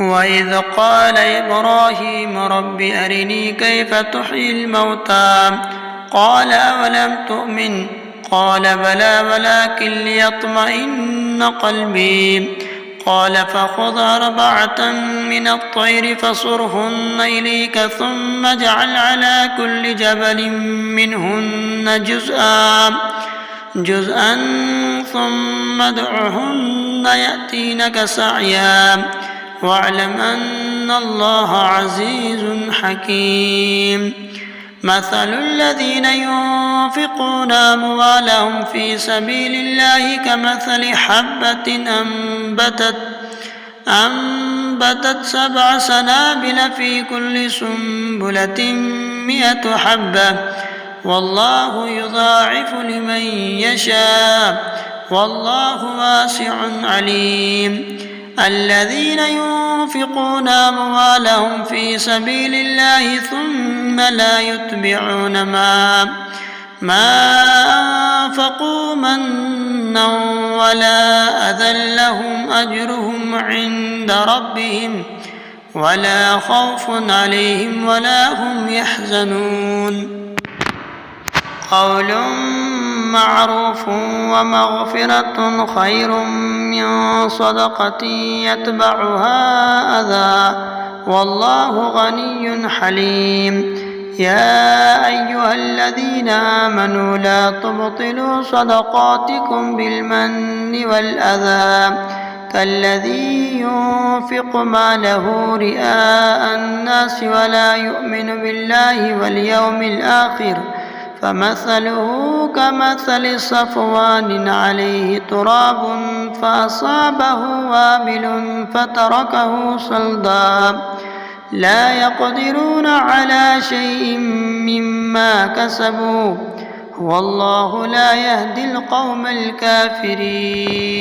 وإذ قال إبراهيم رب أرني كيف تحيي الموتى قال أولم تؤمن قال بلى ولكن ليطمئن قلبي قال فخذ 4 من الطير فصرهن إليك ثم اجعل على كل جبل منهن جزءا ثم ادعهن يأتينك سعيا واعلم أن الله عزيز حكيم مثل الذين ينفقون أموالهم في سبيل الله كمثل حبة أنبتت 7 سنابل في كل سنبلة 100 حبة والله يضاعف لمن يشاء والله واسع عليم الذين ينفقون أموالهم في سبيل الله ثم لا يتبعون ما أنفقوا منا ولا أذى لهم أجرهم عند ربهم ولا خوف عليهم ولا هم يحزنون قول معروف ومغفرة خير من صدقة يتبعها أذى والله غني حليم يا أيها الذين آمنوا لا تبطلوا صدقاتكم بالمن والأذى كالذي ينفق ماله رئاء الناس ولا يؤمن بالله واليوم الآخر فمثله كمثل صفوان عليه تراب فأصابه وابل فتركه صلدا لا يقدرون على شيء مما كسبوا والله لا يهدي القوم الكافرين.